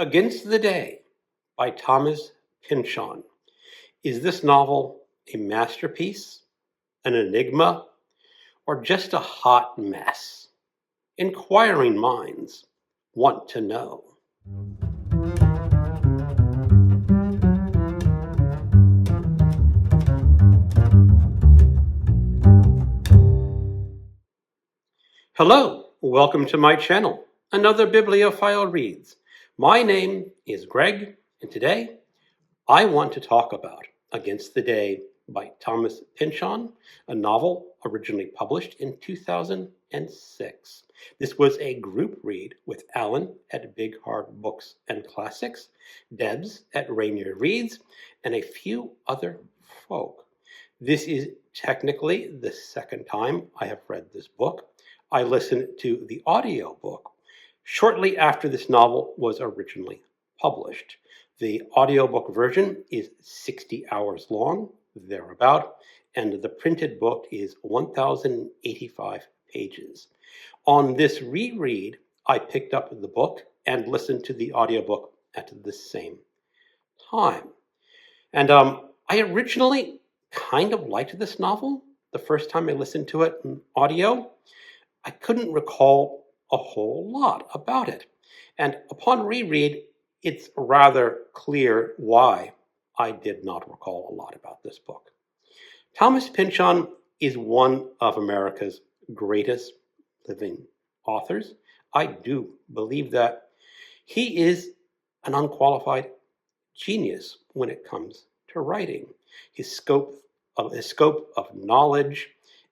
Against the Day by Thomas Pynchon. Is this novel a masterpiece, an enigma, or just a hot mess? Inquiring minds want to know. Hello, welcome to my channel, Another Bibliophile Reads. My name is Greg, and today I want to talk about Against the Day by Thomas Pynchon, a novel originally published in 2006. This was a group read with Alan at Big Hard Books and Classics, Debs at Rainier Reads, and a few other folk. This is technically the second time I have read this book. I listened to the audiobook shortly after this novel was originally published. The audiobook version is 60 hours long, thereabout, and the printed book is 1,085 pages. On this reread, I picked up the book and listened to the audiobook at the same time. And I originally kind of liked this novel the first time I listened to it in audio. I couldn't recall a whole lot about it. And upon reread, it's rather clear why I did not recall a lot about this book. Thomas Pynchon is one of America's greatest living authors. I do believe that. He is an unqualified genius when it comes to writing. His scope of knowledge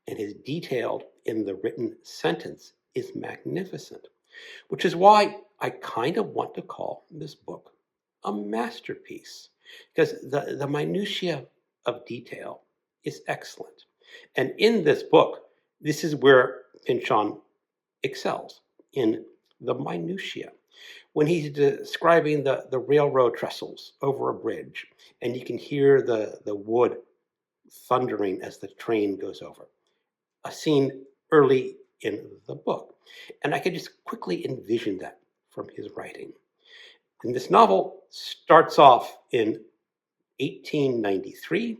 and his detail in the written sentence is magnificent, which is why I kind of want to call this book a masterpiece, because the minutiae of detail is excellent. And in this book, this is where Pynchon excels, in the minutiae. When he's describing the railroad trestles over a bridge, and you can hear the wood thundering as the train goes over, a scene early in the book. And I could just quickly envision that from his writing. And this novel starts off in 1893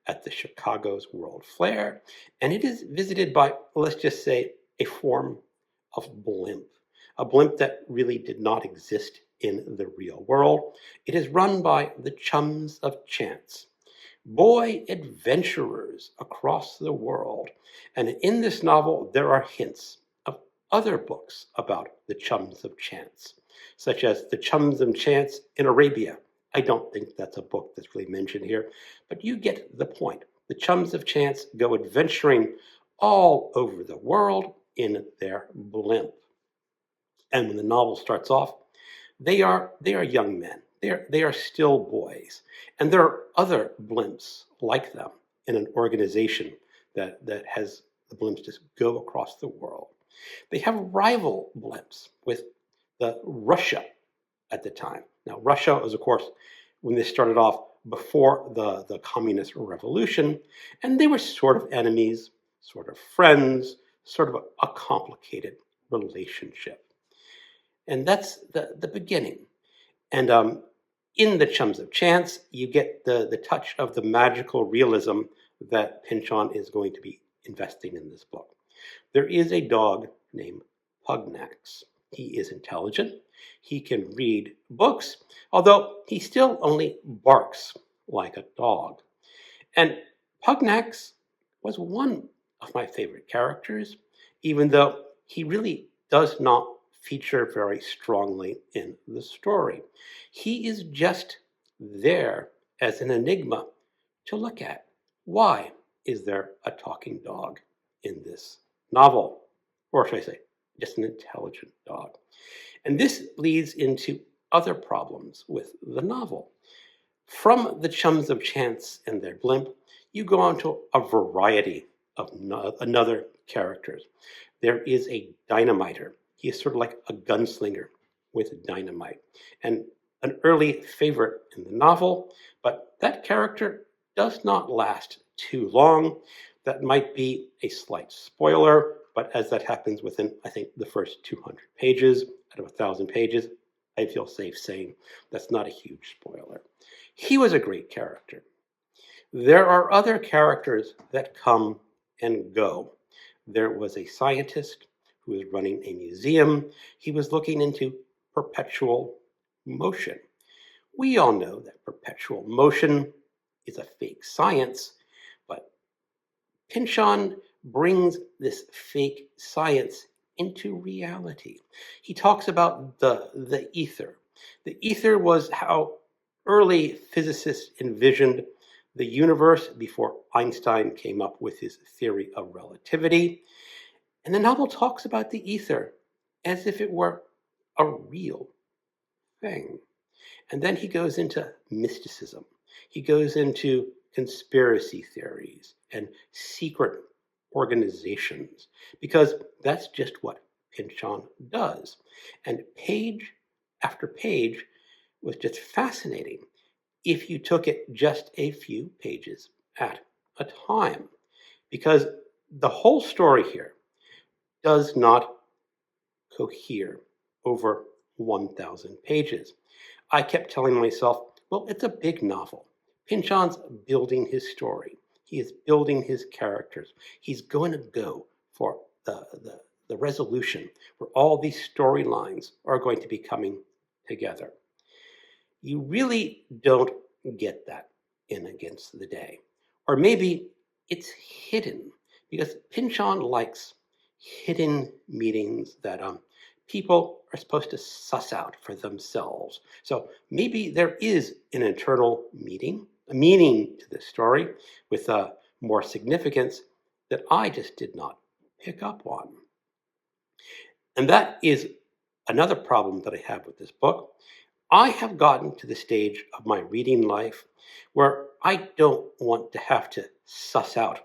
at the Chicago's World Fair, and it is visited by, let's just say, a form of blimp, a blimp that really did not exist in the real world. It is run by the Chums of Chance, boy adventurers across the world. And in this novel, there are hints of other books about the Chums of Chance, such as The Chums of Chance in Arabia. I don't think that's a book that's really mentioned here, but you get the point. The Chums of Chance go adventuring all over the world in their blimp. And when the novel starts off, they are young men. They are still boys. And there are other blimps like them in an organization that has the blimps just go across the world. They have rival blimps with the Russia at the time. Now, Russia was, of course, when they started off before the communist revolution, and they were sort of enemies, sort of friends, sort of a complicated relationship. And that's the beginning. And in The Chums of Chance, you get the touch of the magical realism that Pynchon is going to be investing in this book. There is a dog named Pugnax. He is intelligent. He can read books, although he still only barks like a dog. And Pugnax was one of my favorite characters, even though he really does not feature very strongly in the story. He is just there as an enigma to look at. Why is there a talking dog in this novel? Or should I say, just an intelligent dog? And this leads into other problems with the novel. From the Chums of Chance and their blimp, you go on to a variety of another characters. There is a dynamiter. He is sort of like a gunslinger with dynamite, and an early favorite in the novel, but that character does not last too long. That might be a slight spoiler, but as that happens within, I think, the first 200 pages out of 1,000 pages, I feel safe saying that's not a huge spoiler. He was a great character. There are other characters that come and go. There was a scientist who was running a museum. He was looking into perpetual motion. We all know that perpetual motion is a fake science, but Pynchon brings this fake science into reality. He talks about the ether. The ether was how early physicists envisioned the universe before Einstein came up with his theory of relativity. And the novel talks about the ether as if it were a real thing. And then he goes into mysticism. He goes into conspiracy theories and secret organizations, because that's just what Pynchon does. And page after page was just fascinating if you took it just a few pages at a time, because the whole story here does not cohere over 1,000 pages. I kept telling myself, well, it's a big novel. Pynchon's building his story. He is building his characters. He's going to go for the resolution where all these storylines are going to be coming together. You really don't get that in Against the Day. Or maybe it's hidden, because Pynchon likes hidden meanings that people are supposed to suss out for themselves. So maybe there is an internal meaning to this story with more significance that I just did not pick up on. And that is another problem that I have with this book. I have gotten to the stage of my reading life where I don't want to have to suss out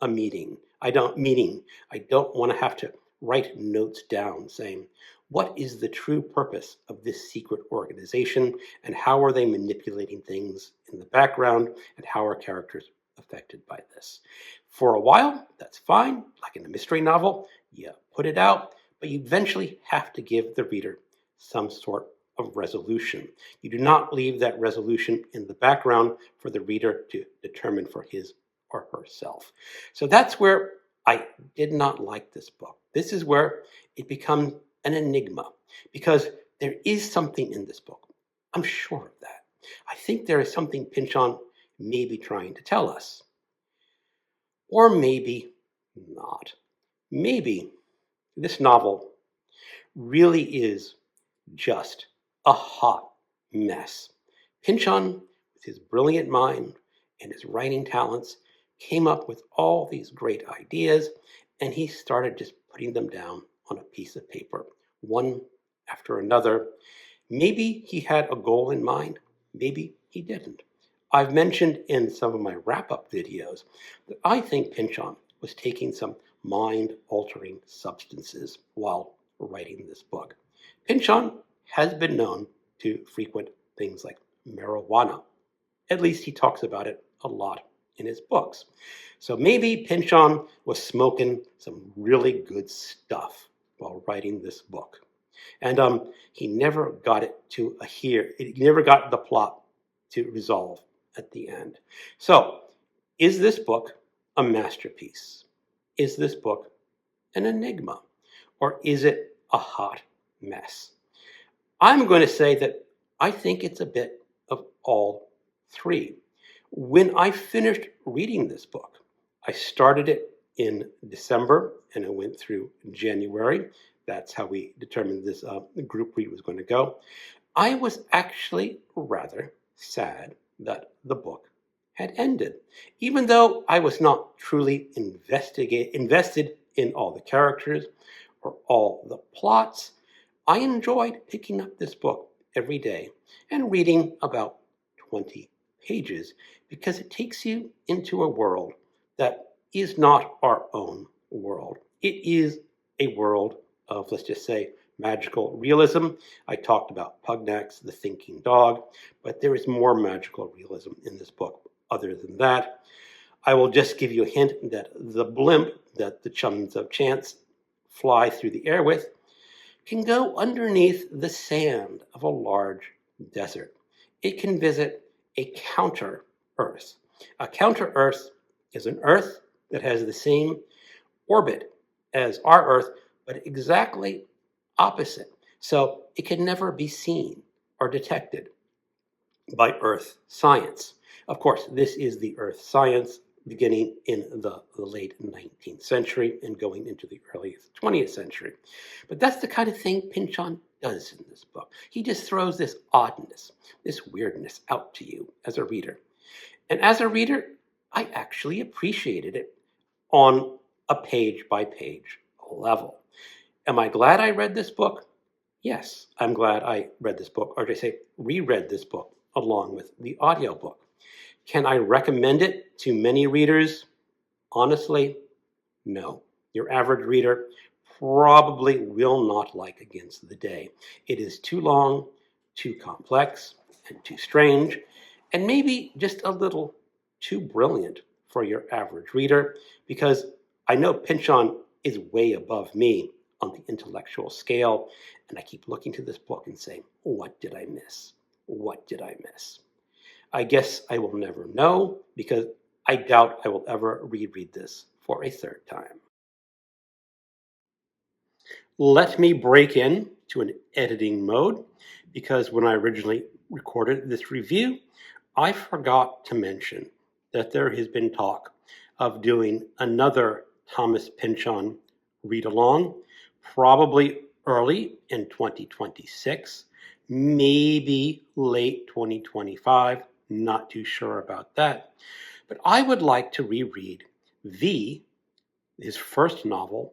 a meaning. I don't want to have to write notes down saying, what is the true purpose of this secret organization, and how are they manipulating things in the background, and how are characters affected by this? For a while, that's fine. Like in a mystery novel, you put it out, but you eventually have to give the reader some sort of resolution. You do not leave that resolution in the background for the reader to determine for his or herself. So that's where I did not like this book. This is where it becomes an enigma, because there is something in this book. I'm sure of that. I think there is something Pynchon may be trying to tell us. Or maybe not. Maybe this novel really is just a hot mess. Pynchon, with his brilliant mind and his writing talents, came up with all these great ideas, and he started just putting them down on a piece of paper, one after another. Maybe he had a goal in mind, maybe he didn't. I've mentioned in some of my wrap-up videos that I think Pynchon was taking some mind-altering substances while writing this book. Pynchon has been known to frequent things like marijuana. At least he talks about it a lot in his books. So maybe Pynchon was smoking some really good stuff while writing this book. And he never got it to he never got the plot to resolve at the end. So is this book a masterpiece? Is this book an enigma? Or is it a hot mess? I'm going to say that I think it's a bit of all three. When I finished reading this book, I started it in December and I went through January. That's how we determined this group read was going to go. I was actually rather sad that the book had ended. Even though I was not truly invested in all the characters or all the plots, I enjoyed picking up this book every day and reading about 20 pages, because it takes you into a world that is not our own world. It is a world of, let's just say, magical realism. I talked about Pugnax, the thinking dog, but there is more magical realism in this book other than that. I will just give you a hint that the blimp that the Chums of Chance fly through the air with can go underneath the sand of a large desert. It can visit a counter Earth. A counter Earth is an Earth that has the same orbit as our Earth, but exactly opposite. So it can never be seen or detected by Earth science. Of course, this is the Earth science beginning in the late 19th century and going into the early 20th century. But that's the kind of thing Pynchon does in this book. He just throws this oddness, this weirdness out to you as a reader. And as a reader, I actually appreciated it on a page-by-page level. Am I glad I read this book? Yes, I'm glad I read this book, or did I say reread this book along with the audiobook. Can I recommend it to many readers? Honestly, no. Your average reader probably will not like Against the Day. It is too long, too complex, and too strange, and maybe just a little too brilliant for your average reader, because I know Pynchon is way above me on the intellectual scale, and I keep looking to this book and saying, what did I miss? What did I miss? I guess I will never know, because I doubt I will ever reread this for a third time. Let me break in to an editing mode, because when I originally recorded this review, I forgot to mention that there has been talk of doing another Thomas Pynchon read-along, probably early in 2026, maybe late 2025, not too sure about that. But I would like to reread V, his first novel,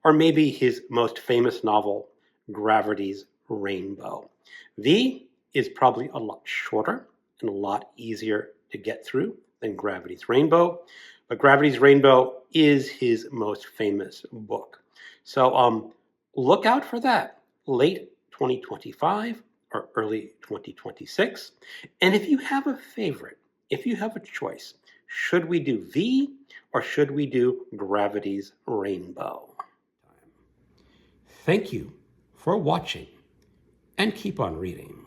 or maybe his most famous novel, Gravity's Rainbow. V is probably a lot shorter and a lot easier to get through than Gravity's Rainbow, but Gravity's Rainbow is his most famous book. So look out for that, late 2025 or early 2026. And if you have a favorite, if you have a choice, should we do V or should we do Gravity's Rainbow? Thank you for watching, and keep on reading.